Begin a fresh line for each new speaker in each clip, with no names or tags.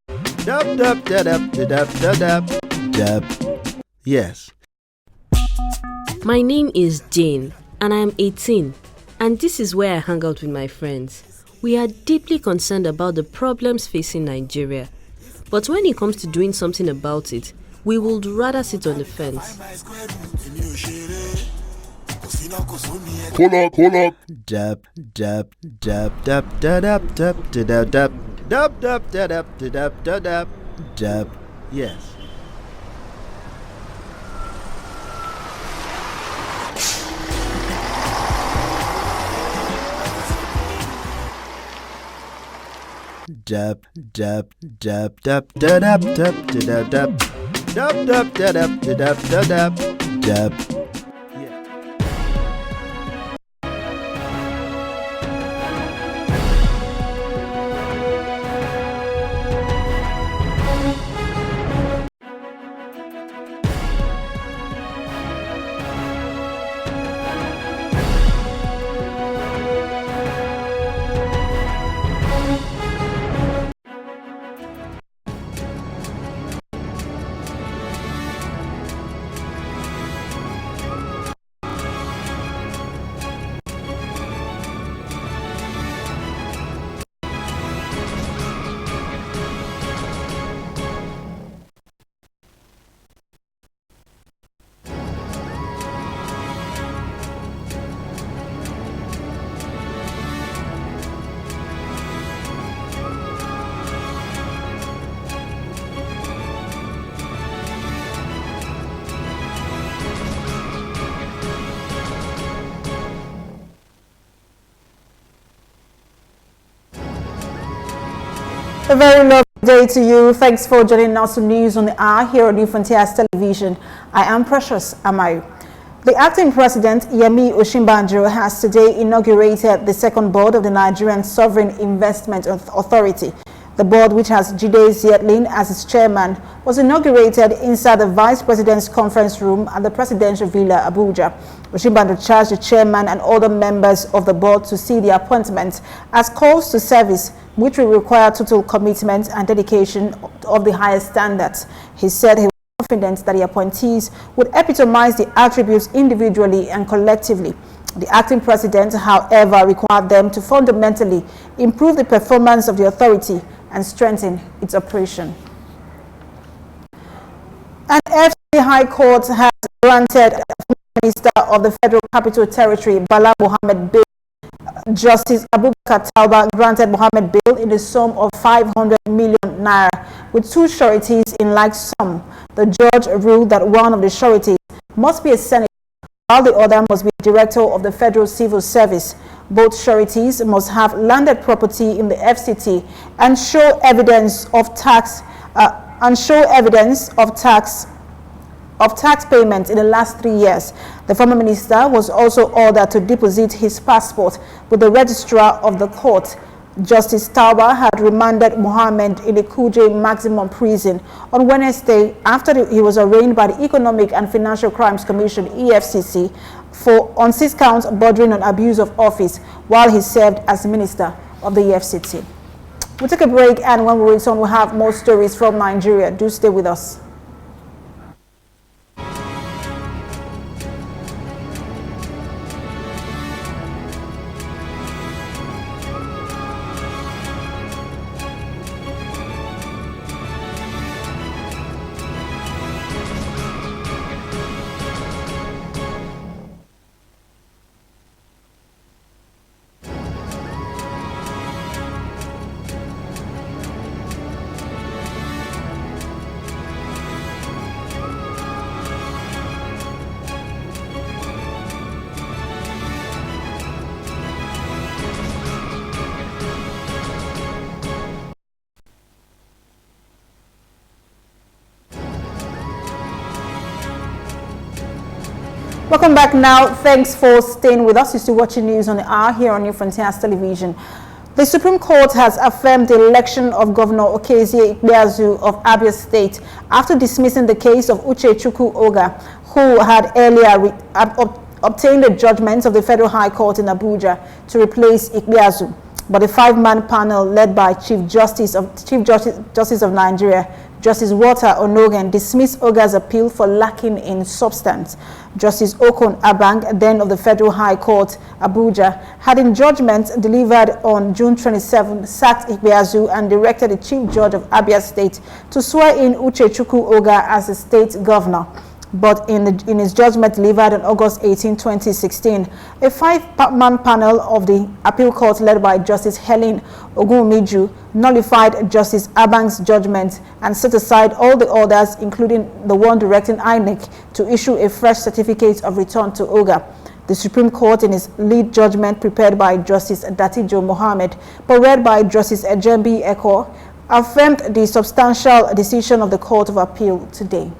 Dub dub da dub da dub da dub dub. Yes.
My name is Jane and I am 18, and this is where I hang out with my friends. We are deeply concerned about the problems facing Nigeria, but when it comes to doing something about it, we would rather sit on the fence.
Kola. Dub dub dub dub da dub dub da dub dub dub dub da dub da dub da dub dub. Yes. Dub dub dub dub da dub dub da dub dub dub dub da dub da dub da dub dub.
A very lovely day to you. Thanks for joining us on News on the Hour here on New Frontiers Television. I am Precious Amayu. The acting president, Yemi Osinbajo, has today inaugurated the second board of the Nigerian Sovereign Investment Authority. The board, which has Jide Zietlin as its chairman, was inaugurated inside the Vice President's conference room at the Presidential Villa, Abuja. Osinbajo charged the chairman and other members of the board to see the appointment as calls to service, which will require total commitment and dedication of the highest standards. He said he was confident that the appointees would epitomize the attributes individually and collectively. The acting president, however, required them to fundamentally improve the performance of the authority and strengthen its operation. An FCT High Court has granted Minister of the Federal Capital Territory, Bala Mohammed bail. Justice Abubakar Tauba granted Mohammed bail in the sum of 500 million naira with two sureties in like sum. The judge ruled that one of the sureties must be a senator, while the other must be director of the Federal Civil Service. Both sureties must have landed property in the FCT and show evidence of tax payments in the last 3 years. The former minister was also ordered to deposit his passport with the registrar of the court. Justice Tauba had remanded Mohammed in the Kuje Maximum Prison on Wednesday after he was arraigned by the Economic and Financial Crimes Commission (EFCC) on 6 counts bordering on abuse of office while he served as minister of the EFCC. We'll take a break, and when we return, we'll have more stories from Nigeria. Do stay with us. Welcome back now. Thanks for staying with us. You're still watching News on the Hour here on New Frontiers Television. The Supreme Court has affirmed the election of Governor Okezie Ikpeazu of Abia State after dismissing the case of Uchechukwu Oga, who had earlier obtained a judgment of the Federal High Court in Abuja to replace Ikpeazu. But the five-man panel led by Chief Justice of Nigeria, Justice Walter Onogen, dismissed Oga's appeal for lacking in substance. Justice Okon Abang, then of the Federal High Court, Abuja, had in judgment delivered on June 27, sacked Ikpeazu and directed the Chief Judge of Abia State to swear in Uchechukwu Oga as the state governor. But in his judgment delivered on August 18, 2016, a five-man panel of the appeal court led by Justice Helen Ogunmiju nullified Justice Abang's judgment and set aside all the orders, including the one directing INEC to issue a fresh certificate of return to Oga. The Supreme Court, in its lead judgment prepared by Justice Datijo Mohammed but read by Justice Ejembi Eko, affirmed the substantial decision of the Court of Appeal today.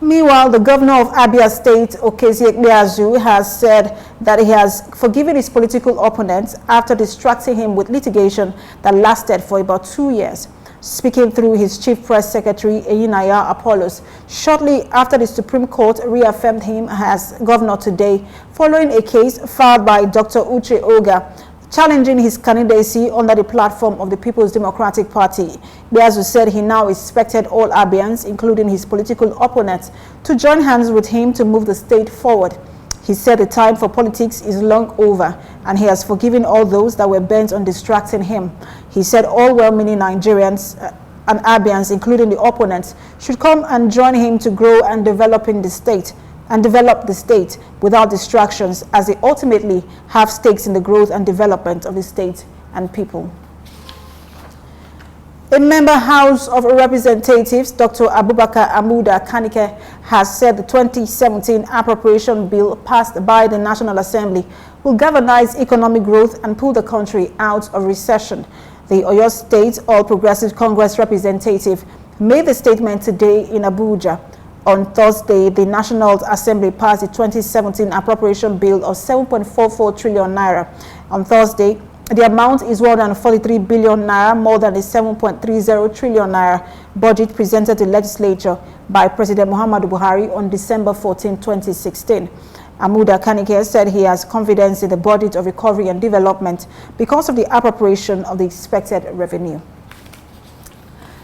Meanwhile, the governor of Abia State, Okezie Ikpeazu, has said that he has forgiven his political opponents after distracting him with litigation that lasted for about 2 years. Speaking through his chief press secretary, Eyinaya Apollos, shortly after the Supreme Court reaffirmed him as governor today, following a case filed by Dr. Uche Oga, challenging his candidacy under the platform of the People's Democratic Party. Ikpeazu said he now expected all Abians, including his political opponents, to join hands with him to move the state forward. He said the time for politics is long over, and he has forgiven all those that were bent on distracting him. He said all well-meaning Nigerians and Abians, including the opponents, should come and join him to grow and develop the state without distractions, as they ultimately have stakes in the growth and development of the state and people. A member House of Representatives, Dr. Abubakar Amuda Kanike, has said the 2017 appropriation bill passed by the National Assembly will galvanize economic growth and pull the country out of recession. The Oyo State All Progressive Congress representative made the statement today in Abuja. On Thursday, the National Assembly passed the 2017 appropriation bill of 7.44 trillion naira. On Thursday, the amount is 143 billion naira, more than the 7.30 trillion naira budget presented to the legislature by President Muhammadu Buhari on December 14, 2016. Amuda Kanike said he has confidence in the budget of recovery and development because of the appropriation of the expected revenue.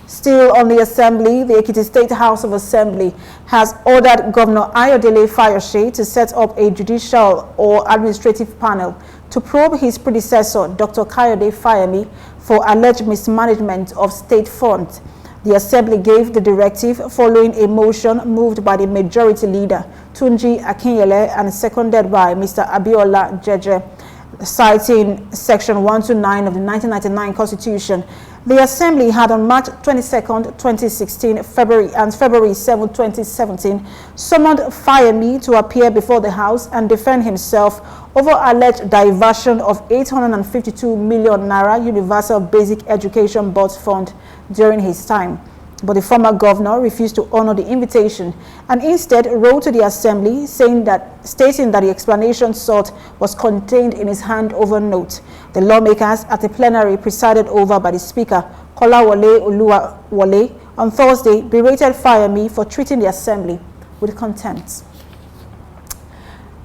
Still on the Assembly, the Ekiti State House of Assembly has ordered Governor Ayodele Fayose to set up a judicial or administrative panel to probe his predecessor, Dr. Kayode Fayemi, for alleged mismanagement of state funds. The Assembly gave the directive following a motion moved by the Majority Leader, Tunji Akinyele, and seconded by Mr. Abiola Jeje, citing Section 129 of the 1999 Constitution. The Assembly had on March 22, 2016, and February 7, 2017, summoned Fayemi to appear before the House and defend himself over alleged diversion of 852 million naira Universal Basic Education Board fund during his time. But the former governor refused to honor the invitation and instead wrote to the Assembly stating that the explanation sought was contained in his handover note. The lawmakers at the plenary presided over by the Speaker, Kolawole Oluwawole, on Thursday berated Fayemi for treating the Assembly with contempt.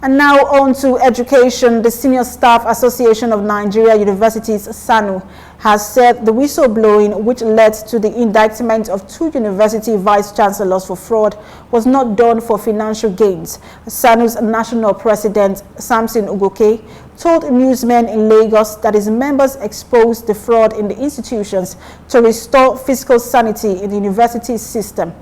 And now on to education. The Senior Staff Association of Nigeria Universities, SANU, has said the whistleblowing which led to the indictment of 2 university vice-chancellors for fraud was not done for financial gains. SANU's national president, Samson Ugoke, told newsmen in Lagos that his members exposed the fraud in the institutions to restore fiscal sanity in the university system.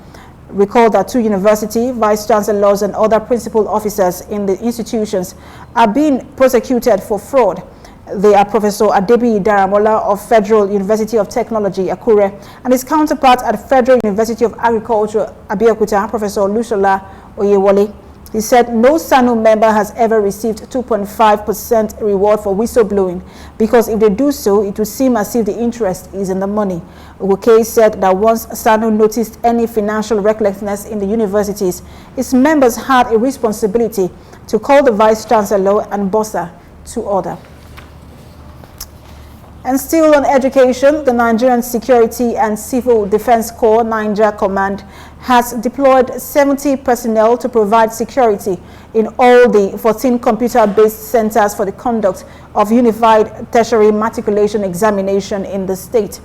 Recall that 2 university vice-chancellors and other principal officers in the institutions are being prosecuted for fraud. They are Professor Adebiyi Daramola of Federal University of Technology, Akure, and his counterpart at Federal University of Agriculture, Abeokuta, Professor Olusola Oyewole. He said no SANU member has ever received 2.5% reward for whistleblowing, because if they do so, it would seem as if the interest is in the money. Ugoke said that once SANU noticed any financial recklessness in the universities, its members had a responsibility to call the Vice-Chancellor and Bossa to order. And still on education, the Nigerian Security and Civil Defense Corps Niger Command has deployed 70 personnel to provide security in all the 14 computer-based centers for the conduct of Unified Tertiary Matriculation Examination in the state.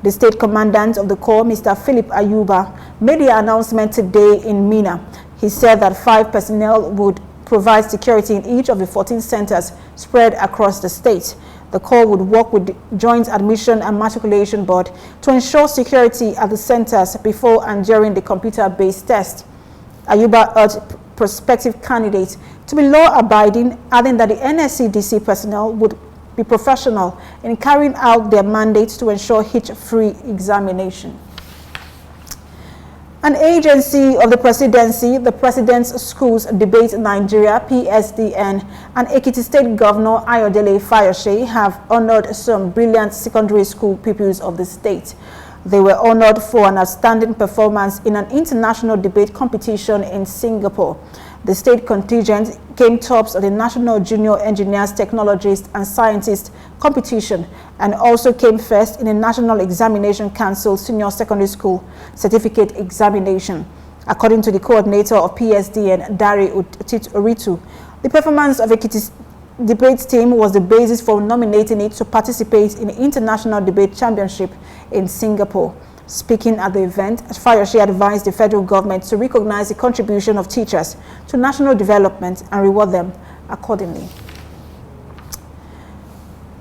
The state commandant of the Corps, Mr. Philip Ayuba, made the announcement today in Minna. He said that 5 personnel would provide security in each of the 14 centers spread across the state. The Corps would work with the Joint Admission and Matriculation Board to ensure security at the centers before and during the computer-based test. Ayuba urged prospective candidates to be law-abiding, adding that the NSCDC personnel would be professional in carrying out their mandates to ensure hitch-free examination. An agency of the presidency, the President's Schools Debate Nigeria, PSDN, and Ekiti State Governor Ayodele Fayose have honored some brilliant secondary school pupils of the state. They were honored for an outstanding performance in an international debate competition in Singapore. The state contingent came tops of the National Junior Engineers, Technologists and Scientists competition and also came first in the National Examination Council Senior Secondary School Certificate Examination. According to the coordinator of PSDN, Dari Oritu, the performance of Ekiti's debate team was the basis for nominating it to participate in the International Debate Championship in Singapore. Speaking at the event, Fayose advised the federal government to recognize the contribution of teachers to national development and reward them accordingly.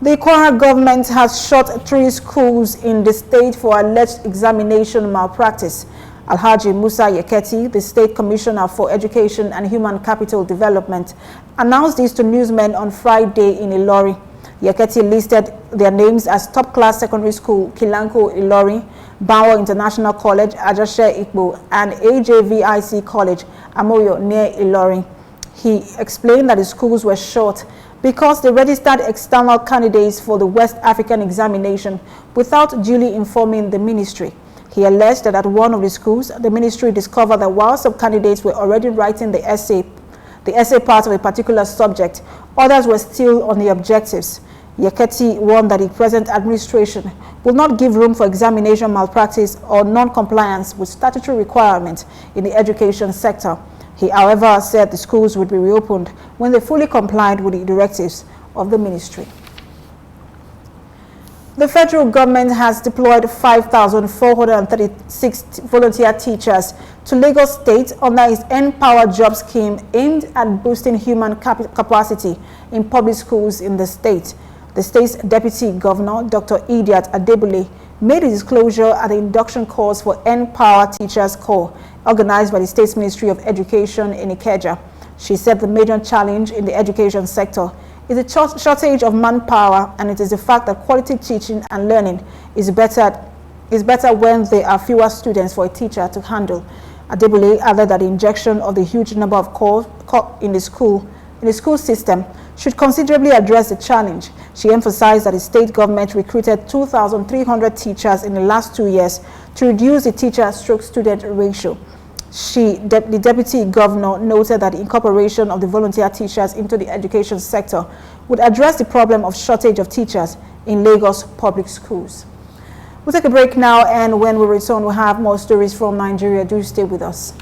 The Kwara government has shut 3 schools in the state for alleged examination malpractice. Alhaji Musa Yeketi, the State Commissioner for Education and Human Capital Development, announced this to newsmen on Friday in Ilori. Yeketi listed their names as Top Class Secondary School, Kilanko Ilori, Bawa International College, Ajashe Ikbo, and AJVIC College, Amoyo, near Ilori. He explained that the schools were short because they registered external candidates for the West African examination without duly informing the ministry. He alleged that at one of the schools, the ministry discovered that while some candidates were already writing the essay part of a particular subject, others were still on the objectives. Yeketi warned that the present administration will not give room for examination malpractice or non-compliance with statutory requirements in the education sector. He, however, said the schools would be reopened when they fully complied with the directives of the ministry. The federal government has deployed 5,436 volunteer teachers to Lagos State under its N-Power Job scheme aimed at boosting human capacity in public schools in the state. The state's Deputy Governor, Dr. Idiat Adebule, made a disclosure at the induction course for N-Power Teachers Corps, organized by the State's Ministry of Education in Ikeja. She said the major challenge in the education sector is a shortage of manpower, and it is the fact that quality teaching and learning is better when there are fewer students for a teacher to handle. Adebule added that the injection of the huge number of calls in the school system should considerably address the challenge. She emphasized that the state government recruited 2,300 teachers in the last 2 years to reduce the teacher-student ratio. The Deputy Governor noted that the incorporation of the volunteer teachers into the education sector would address the problem of shortage of teachers in Lagos public schools. We'll take a break now, and when we return, we'll have more stories from Nigeria. Do stay with us.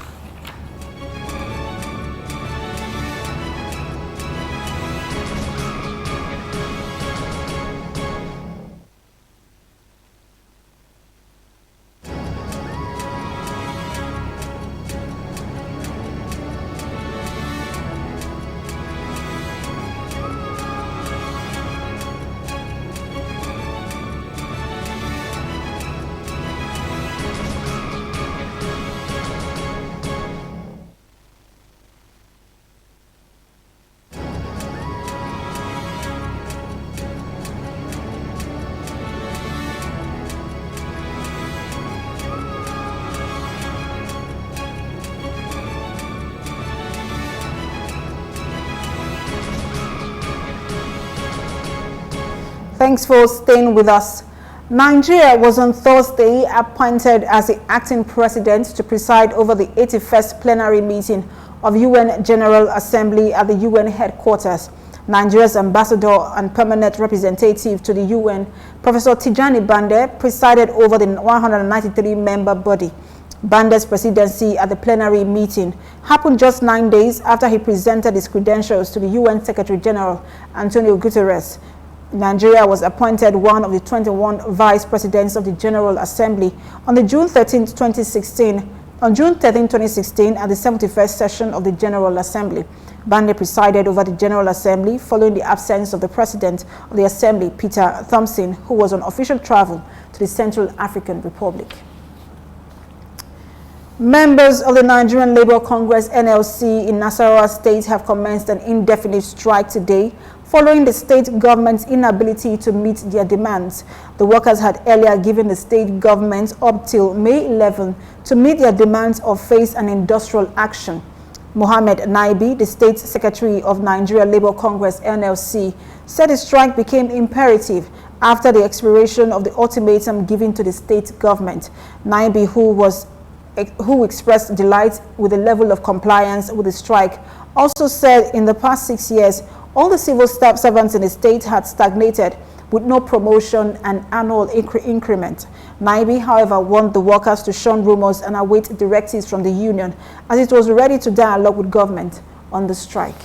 Thanks for staying with us. Nigeria was on Thursday appointed as the acting president to preside over the 81st plenary meeting of UN General Assembly at the UN headquarters. Nigeria's ambassador and permanent representative to the UN, Professor Tijani Bande, presided over the 193-member body. Bande's presidency at the plenary meeting happened just 9 days after he presented his credentials to the UN Secretary General, Antonio Guterres. Nigeria was appointed one of the 21 vice presidents of the General Assembly on June 13, 2016. On June 13, 2016, at the 71st session of the General Assembly, Bande presided over the General Assembly following the absence of the President of the Assembly, Peter Thompson, who was on official travel to the Central African Republic. Members of the Nigerian Labour Congress (NLC) in Nasarawa State have commenced an indefinite strike today following the state government's inability to meet their demands. The workers had earlier given the state government up till May 11 to meet their demands or face an industrial action. Mohammed Naibi, the State Secretary of Nigeria Labour Congress (NLC), said the strike became imperative after the expiration of the ultimatum given to the state government. Naibi, who expressed delight with the level of compliance with the strike, also said in the past 6 years, all the civil staff servants in the state had stagnated with no promotion and annual increment. Naibi, however, warned the workers to shun rumors and await directives from the union as it was ready to dialogue with government on the strike.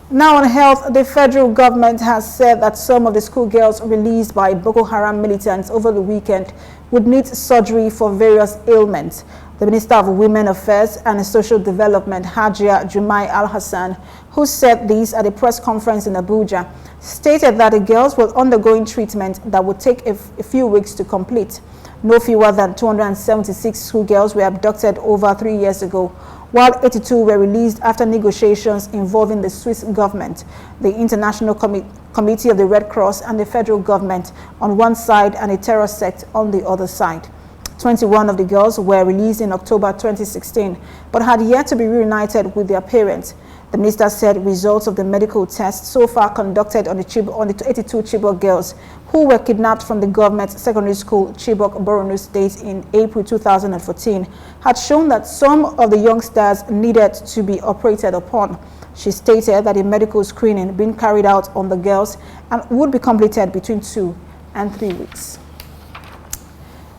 Now on health, the federal government has said that some of the schoolgirls released by Boko Haram militants over the weekend would need surgery for various ailments. The Minister of Women Affairs and Social Development, Hajia Jumai Al-Hassan, who said this at a press conference in Abuja, stated that the girls were undergoing treatment that would take a few weeks to complete. No fewer than 276 schoolgirls were abducted over 3 years ago, while 82 were released after negotiations involving the Swiss government, the International Committee of the Red Cross, and the federal government on one side and a terror sect on the other side. 21 of the girls were released in October 2016, but had yet to be reunited with their parents. The minister said results of the medical tests so far conducted on the 82 Chibok girls who were kidnapped from the government secondary school Chibok, Borno State in April 2014 had shown that some of the youngsters needed to be operated upon. She stated that a medical screening being carried out on the girls and would be completed between 2 and 3 weeks.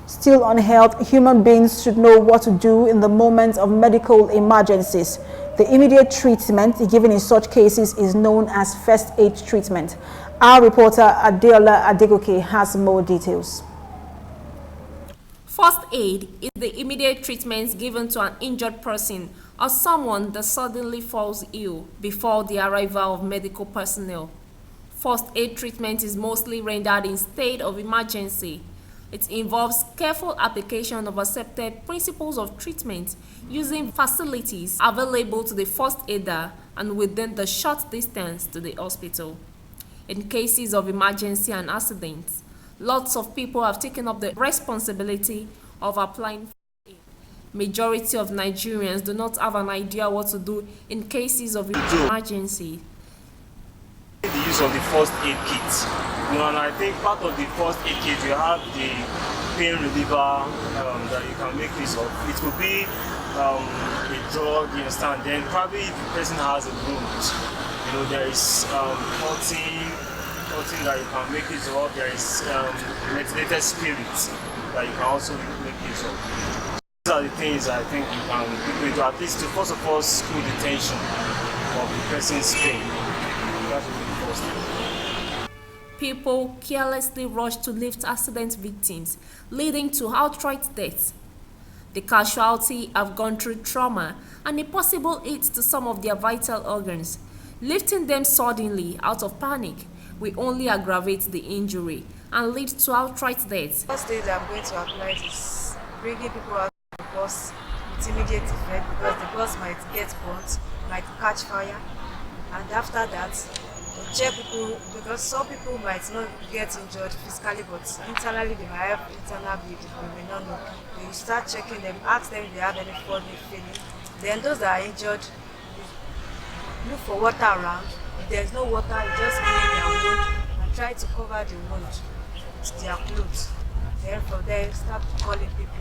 Still on health, human beings should know what to do in the moment of medical emergencies. The immediate treatment given in such cases is known as first aid treatment. Our reporter Adeola Adegoke has more details.
First aid is the immediate treatment given to an injured person or someone that suddenly falls ill before the arrival of medical personnel. First aid treatment is mostly rendered in state of emergency. It involves careful application of accepted principles of treatment using facilities available to the first aider and within the short distance to the hospital. In cases of emergency and accidents, lots of people have taken up the responsibility of applying first aid. Majority of Nigerians do not have an idea what to do in cases of emergency.
The use of the first aid kit. And I think part of the first aid kit, you have the pain reliever that you can make use of. It will be a drug, you understand. Then probably if the person has a wound, there is cotton that you can make use of. There is methylated spirits that you can also make use of. These are the things I think you can do into, at least to first of all school detention of the person's pain. That will be the first thing.
People carelessly rush to lift accident victims, leading to outright death. The casualty have gone through trauma and a possible hit to some of their vital organs. Lifting them suddenly out of panic will only aggravate the injury and lead to outright death.
The first aid I'm going to apply is bringing people out of the bus with immediate effect because the bus might get burnt, might catch fire, and after that, check people, because some people might not get injured physically, but internally they might have internal bleeding, we may not know. You start checking them, ask them if they have any funny feeling. Then those that are injured, look for water around. If there's no water, you just clean their wound and try to cover the wound with their clothes. Then from there, start calling people.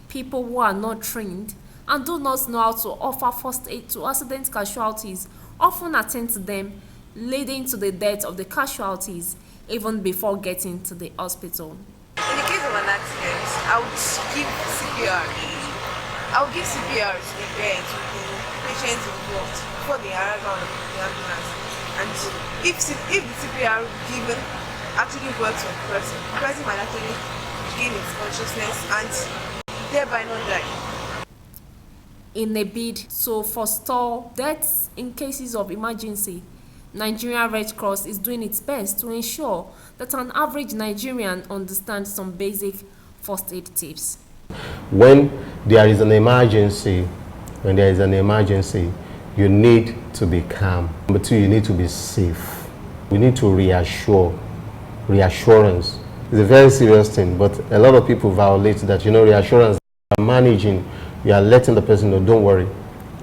People who are not trained and do not know how to offer first aid to accident casualties often attend to them, leading to the death of the casualties even before getting to the hospital.
In the case of an accident, I would give CPR. I would give CPR to the parents, to the patients involved before the arrival of the ambulance. And if the CPR given actually works on the person might actually gain its consciousness and thereby not die.
In a bid to forestall deaths in cases of emergency, Nigeria Red Cross is doing its best to ensure that an average Nigerian understands some basic first aid tips.
When there is an emergency, you need to be calm. Number two, you need to be safe. We need to reassurance. It's a very serious thing, but a lot of people violate that. Reassurance, you are managing, you are letting the person know, don't worry,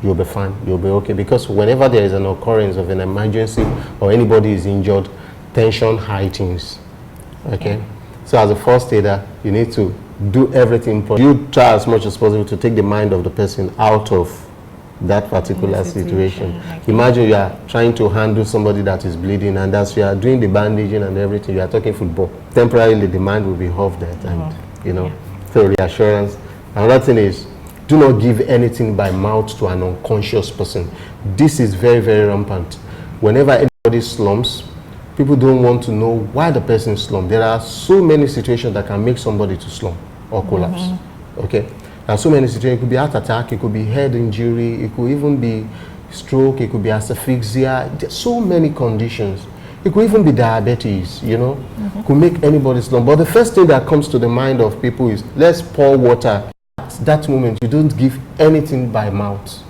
you'll be fine, you'll be okay. Because whenever there is an occurrence of an emergency or anybody is injured, tension heightens. Okay? So as a first aider, you need to do everything. You try as much as possible to take the mind of the person out of that particular situation. Okay. Imagine you are trying to handle somebody that is bleeding, and as you are doing the bandaging and everything, you are talking football. Temporarily, the mind will be off that, and so reassurance. Another thing is, do not give anything by mouth to an unconscious person. This is very, very rampant. Whenever anybody slumps, people don't want to know why the person slumped. There are so many situations that can make somebody to slump or collapse. Okay, there are so many situations. It could be heart attack, it could be head injury, it could even be stroke, it could be asphyxia. There's so many conditions. It could even be diabetes, could make anybody slump. But the first thing that comes to the mind of people is, let's pour water. At that moment, you don't give anything by mouth.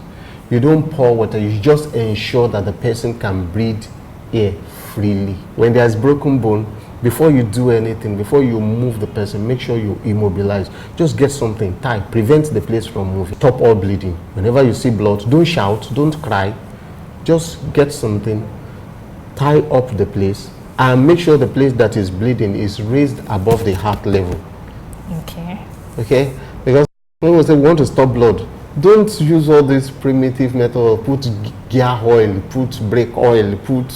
You don't pour water. You just ensure that the person can breathe air freely. When there's broken bone, before you do anything, before you move the person, make sure you immobilize. Just get something tight. Prevent the place from moving. Stop all bleeding. Whenever you see blood, don't shout, don't cry. Just get something, tie up the place, and make sure the place that is bleeding is raised above the heart level. Okay? Because when we say we want to stop blood, don't use all this primitive method of put gear oil, put brake oil, put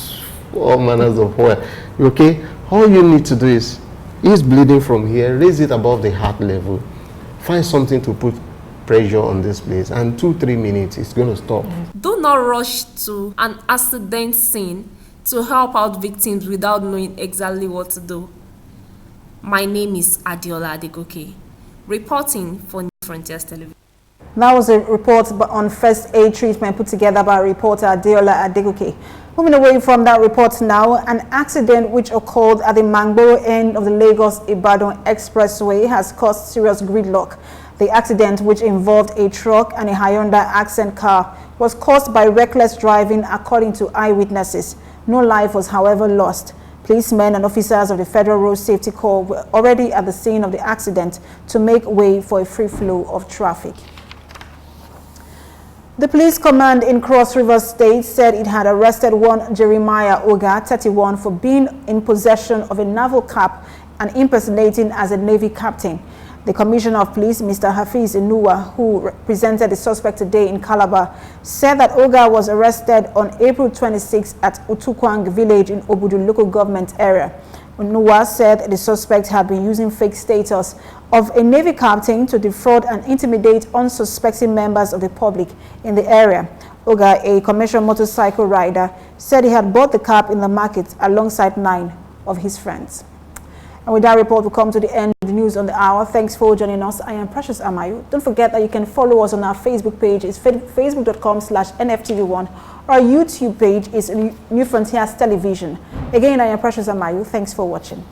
all manners of oil. Okay? All you need to do is bleeding from here, raise it above the heart level, find something to put pressure on this place, and 2-3 minutes it's going to stop.
Do not rush to an accident scene to help out victims without knowing exactly what to do. My name is Adiola Adegoke, reporting for New Frontiers Television.
That was a report on first aid treatment put together by reporter Adiola Adegoke. Moving away from that report now, an accident which occurred at the Mangboro end of the Lagos-Ibadan Expressway has caused serious gridlock. The accident, which involved a truck and a Hyundai Accent car, was caused by reckless driving, according to eyewitnesses. No life was, however, lost. Policemen and officers of the Federal Road Safety Corps were already at the scene of the accident to make way for a free flow of traffic. The police command in Cross River State said it had arrested one Jeremiah Oga, 31, for being in possession of a naval cap and impersonating as a Navy captain. The Commissioner of Police, Mr. Hafiz Inuwa, who represented the suspect today in Calabar, said that Oga was arrested on April 26 at Utukwang village in Obudu local government area. Inuwa said the suspect had been using fake status of a Navy captain to defraud and intimidate unsuspecting members of the public in the area. Oga, a commercial motorcycle rider, said he had bought the cap in the market alongside 9 of his friends. And with that report, we come to the end of the news on the hour. Thanks for joining us. I am Precious Amayu. Don't forget that you can follow us on our Facebook page. It's facebook.com/NFTV1. Our YouTube page is New Frontiers Television. Again, I am Precious Amayu. Thanks for watching.